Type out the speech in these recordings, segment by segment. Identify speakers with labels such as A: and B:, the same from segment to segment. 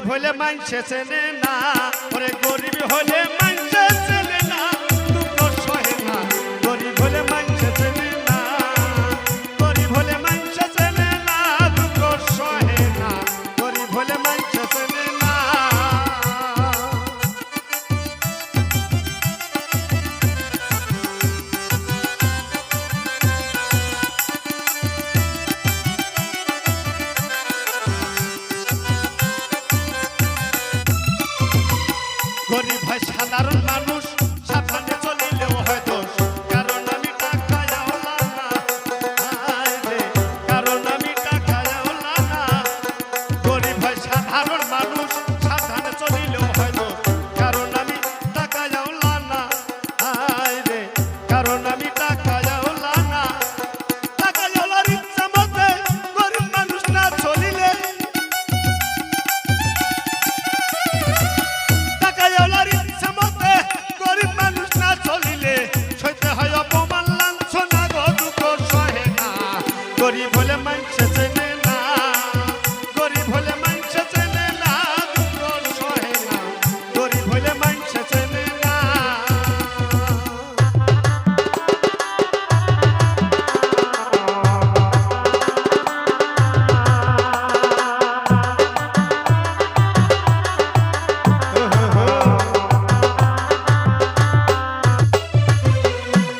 A: হলে মানছে চেনে না, ওরে গরিব হলে মানছে চেনে না, দুঃখ সহে না। গরিব হলে মানছে চেনে না, গরিব হলে মানছে চেনে না, দুঃখ সহে না। গরিব হলে মানছে চেনে না। গরিব হয় সাধারণ মানুষ, সাবধানে চলিলেও হয় দোষ, কারণ আমি টাকাওয়ালা না, কারণ আমি টাকাওয়ালা না। গরিব হয় সাধারণ মানুষ, সাবধানে চলিলেও হয় দোষ, কারণ আমি টাকাওয়ালা না, কারণ আমি টাকাওয়ালা না। টাকাওয়ালার ইচ্ছা মতে গরিব মানুষ না চলিলে, টাকাওয়ালার ইচ্ছা মতে গরিব মানুষ না চলিলে সইতে হয় অপমান লাঞ্ছনা গো, দুঃখ সহে না। গরিব হলে মানছে চেনে না, গরিব হলে মানছে চেনে না, দুঃখ সহে না। গরিব হলে মানছে চেনে না।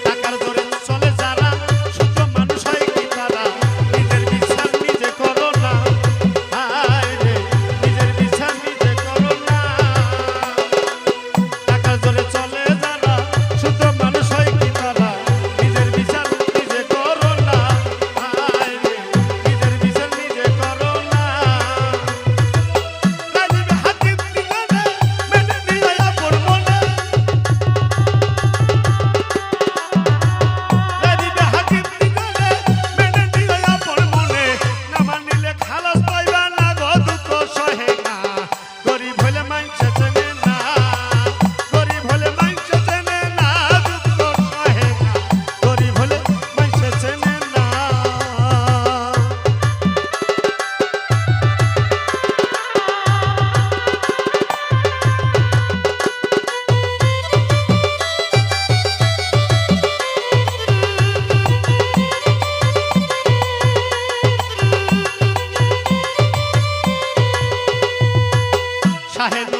A: টাকার জোরে চলে যারা, শুদ্ধ মানুষ হয় কি তারা? নিজের বিচার নিজে করো না, নিজের বিচার নিজে করো না। টাকার জোরে চলে যারা, শুদ্ধ মানুষ হয় কি তারা? নিজের বিচার নিজে করো না, নিজের বিচার নিজে করো না। রাজিবে হাকিম দিগানে মেনে নিয়ে আপন মনে, রাজিবে হাকিম দিগানে মেনে নিয়ে আপন মনে, না মানিলে খালাস পাইবা না গো, দুঃখ সহে না। গরিব হলে মানছে চেনে না, গরিব হলে মানছে চেনে না, দুঃখ সহে না। গরিব হলে মানছে চেনে না। শাহেদ